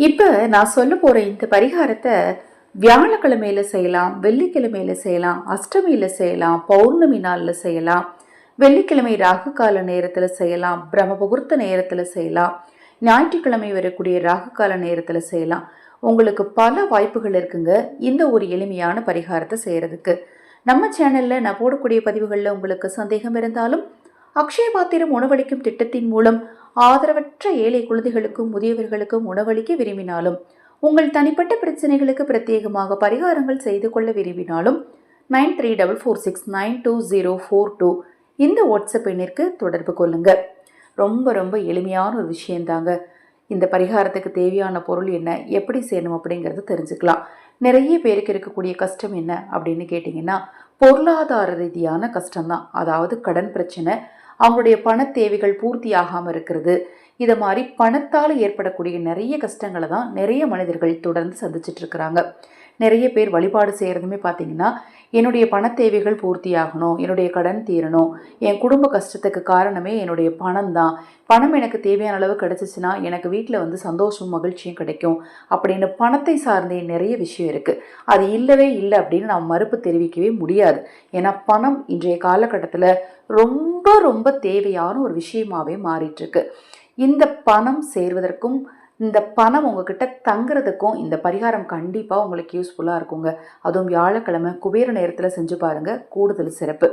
இப்போ நான் சொல்ல போகிற இந்த பரிகாரத்தை வியாழக்கிழமையில் செய்யலாம், வெள்ளிக்கிழமையில் செய்யலாம், அஷ்டமியில் செய்யலாம், பௌர்ணமி நாளில் செய்யலாம், வெள்ளிக்கிழமை ராகு கால நேரத்தில் செய்யலாம், பிரம்ம முகூர்த்த நேரத்தில் செய்யலாம், ஞாயிற்றுக்கிழமை வரக்கூடிய ராகு கால நேரத்தில் செய்யலாம். உங்களுக்கு பல வாய்ப்புகள் இருக்குங்க இந்த ஒரு எளிமையான பரிகாரத்தை செய்கிறதுக்கு. நம்ம சேனலில் நான் போடக்கூடிய பதிவுகளில் உங்களுக்கு சந்தேகம் இருந்தாலும் அக்ஷய பாத்திரம் உணவளிக்கும் திட்டத்தின் மூலம் ஆதரவற்ற ஏழை குழந்தைகளுக்கும் முதியவர்களுக்கும் உணவளிக்க விரும்பினாலும், உங்கள் தனிப்பட்ட பிரச்சனைகளுக்கு பிரத்யேகமாக பரிகாரங்கள் செய்து கொள்ள விரும்பினாலும் 9344692042 இந்த வாட்ஸ்அப் எண்ணிற்கு தொடர்பு கொள்ளுங்க. ரொம்ப ரொம்ப எளிமையான ஒரு விஷயந்தாங்க. இந்த பரிகாரத்துக்கு தேவையான பொருள் என்ன, எப்படி செய்யணும் அப்படிங்கிறது தெரிஞ்சுக்கலாம். நிறைய பேருக்கு இருக்கக்கூடிய கஷ்டம் என்ன அப்படின்னு கேட்டிங்கன்னா, பொருளாதார ரீதியான கஷ்டம்தான். அதாவது கடன் பிரச்சனை, அவங்களுடைய பண தேவைகள் பூர்த்தி ஆகாமல் இருக்கிறது. இதை மாதிரி பணத்தால் ஏற்படக்கூடிய நிறைய கஷ்டங்களை தான் நிறைய மனிதர்கள் தொடர்ந்து சந்திச்சுட்டு இருக்கிறாங்க. நிறைய பேர் வழிபாடு செய்கிறதுமே பார்த்தீங்கன்னா, என்னுடைய பண தேவைகள் பூர்த்தி ஆகணும், என்னுடைய கடன் தீரணும், என் குடும்ப கஷ்டத்துக்கு காரணமே என்னுடைய பணம் தான், பணம் எனக்கு தேவையான அளவு கிடச்சிச்சின்னா எனக்கு வீட்டில் சந்தோஷமும் மகிழ்ச்சியும் கிடைக்கும் அப்படின்னு பணத்தை சார்ந்தே நிறைய விஷயம் இருக்குது. அது இல்லவே இல்லை அப்படின்னு நாம் மறுப்பு தெரிவிக்கவே முடியாது. ஏன்னா பணம் இன்றைய காலகட்டத்தில் ரொம்ப ரொம்ப தேவையான ஒரு விஷயமாகவே மாறிட்டுருக்கு. இந்த பணம் சேர்வதற்கும் இந்த பணம் உங்ககிட்ட தங்குறதுக்கும் இந்த பரிகாரம் கண்டிப்பாக உங்களுக்கு யூஸ்ஃபுல்லாக இருக்குங்க. அதுவும் வியாழக்கிழமை குபேர நேரத்தில் செஞ்சு பாருங்கள், கூடுதல் சிறப்பு.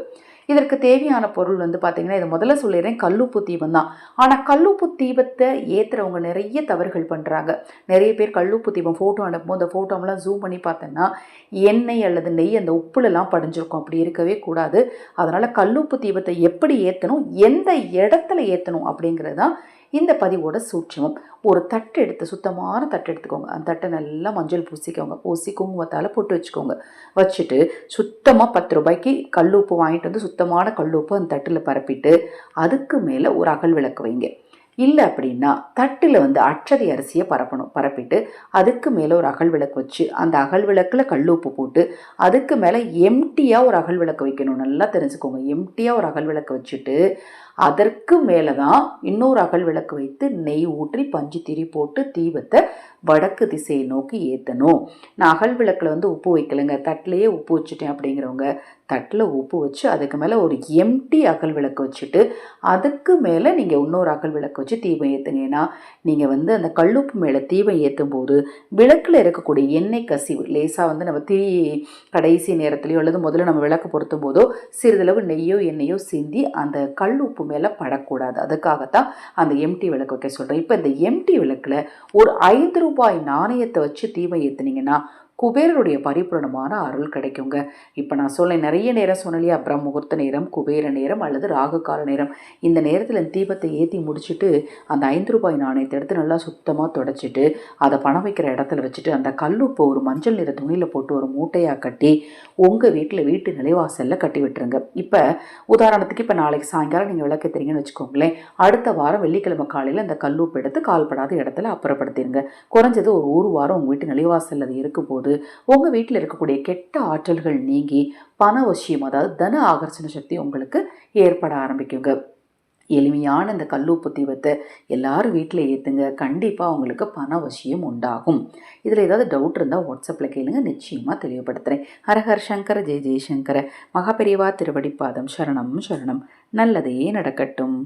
இதற்கு தேவையான பொருள் பார்த்தீங்கன்னா, இதை முதல்ல சொல்லிடுறேன், கல்லுப்பு தீபம் தான். ஆனால் கல்லுப்பு தீபத்தை ஏற்றுறவங்க நிறைய தவறுகள் பண்ணுறாங்க. நிறைய பேர் கல்லுப்பு தீபம் ஃபோட்டோ அனுப்பும்போது அந்த ஃபோட்டோமெல்லாம் ஜூம் பண்ணி பார்த்தோன்னா எண்ணெய் அல்லது நெய் அந்த உப்புலலாம் படிஞ்சிருக்கும். அப்படி இருக்கவே கூடாது. அதனால் கல்லுப்பு தீபத்தை எப்படி ஏற்றணும், எந்த இடத்துல ஏற்றணும் அப்படிங்கிறது தான் இந்த பதிவோட சூட்சமம். ஒரு தட்டு எடுத்து, சுத்தமான தட்டு எடுத்துக்கோங்க. அந்த தட்டை நல்லா மஞ்சள் பூசிக்கோங்க. பூசி குங்குமத்தால் போட்டு வச்சுக்கோங்க. வச்சுட்டு சுத்தமாக 10 ரூபாய்க்கு கல்லுப்பு வாங்கிட்டு வந்து சுத்தமான கல்லுப்பு அந்த தட்டில் பரப்பிட்டு அதுக்கு மேலே ஒரு அகல் விளக்கு வைங்க. இல்லை அப்படின்னா தட்டில் அச்சதை அரிசியை பரப்பிட்டு அதுக்கு மேலே ஒரு அகல் விளக்கு வச்சு அந்த அகல் விளக்கில் கல்லுப்பு போட்டு அதுக்கு மேலே எம்டியாக ஒரு அகல் விளக்கு வைக்கணும். நல்லா தெரிஞ்சுக்கோங்க. எம்டியாக ஒரு அகல் விளக்கு வச்சுட்டு அதற்கு மேலே தான் இன்னொரு அகல் விளக்கு வைத்து நெய் ஊற்றி பஞ்சு திரி போட்டு தீபத்தை வடக்கு திசையை நோக்கி ஏற்றணும். நான் அகல் விளக்கில் உப்பு வைக்கலைங்க, தட்டிலையே உப்பு வச்சுட்டேன் அப்படிங்கிறவங்க தட்டில் உப்பு வச்சு அதுக்கு மேலே ஒரு எம்டி அகல் விளக்கு வச்சுட்டு அதுக்கு மேலே நீங்கள் இன்னொரு அகல் விளக்கு வச்சு தீபம் ஏற்றுங்க. ஏன்னா நீங்கள் அந்த கல்லுப்பு மேலே தீபம் ஏற்றும் போது விளக்கில் இருக்கக்கூடிய எண்ணெய் கசிவு லேசாக நம்ம திரி கடைசி நேரத்துலையோ அல்லது முதல்ல நம்ம விளக்கு பொருத்தும் போதோ சிறிதளவு நெய்யோ எண்ணெயோ சிந்தி அந்த கல்லுப்பு மேலே படக்கூடாது. அதுக்காகத்தான் அந்த எம்டி விளக்கு வைக்க சொல்கிறேன். இப்போ இந்த எம்டி விளக்கில் ஒரு 5 ரூபாய் நாணயத்தை வச்சு தீபம் ஏற்றுனீங்கன்னா குபேரனுடைய பரிபூரணமான அருள் கிடைக்குங்க. இப்போ நான் சொல்ல நிறைய நேரம் சொன்னலையா, பிரம்ம முகூர்த்த நேரம், குபேர நேரம் அல்லது ராகு கால நேரம். இந்த நேரத்தில் தீபத்தை ஏற்றி முடிச்சுட்டு அந்த 5 ரூபாய் நாணயத்தை எடுத்து நல்லா சுத்தமாக தொடச்சிட்டு அதை பணம் வைக்கிற இடத்துல வச்சுட்டு அந்த கல்லுப்பு ஒரு மஞ்சள் நிற துணியில் போட்டு ஒரு மூட்டையாக கட்டி உங்கள் வீட்டு நிலைவாசலில் கட்டி விட்டுருங்க. இப்போ உதாரணத்துக்கு இப்போ நாளைக்கு சாயங்காலம் நீங்கள் விளக்கேற்றுறீங்கன்னு வச்சுக்கோங்களேன். அடுத்த வாரம் வெள்ளிக்கிழமை காலையில் அந்த கல்லுப்பு எடுத்து கால்படாத இடத்துல அப்புறப்படுத்திடுங்க. குறைஞ்சது ஒரு வாரம் உங்கள் வீட்டு நிலைவாசல் அது இருக்கும் போது உங்கள் வீட்டில் இருக்கக்கூடிய கெட்ட ஆற்றல்கள் நீங்கி பண வசியம், அதாவது தன ஆகர்ஷண சக்தி உங்களுக்கு ஏற்பட ஆரம்பிக்குங்க. எளிமையான இந்த கல்லுப்பு தீபத்தை எல்லாரும் வீட்டில் ஏற்றுங்க. கண்டிப்பாக உங்களுக்கு பண வசியம் உண்டாகும். இதில் ஏதாவது டவுட் இருந்தால் வாட்ஸ்அப்பில் கேளுங்க, நிச்சயமாக தெளிவுபடுத்துகிறேன். ஹரஹர சங்கர ஜெய ஜெயசங்கர. மகாபெரிவா திருவடிப்பாதம் சரணம் சரணம். நல்லதே நடக்கட்டும்.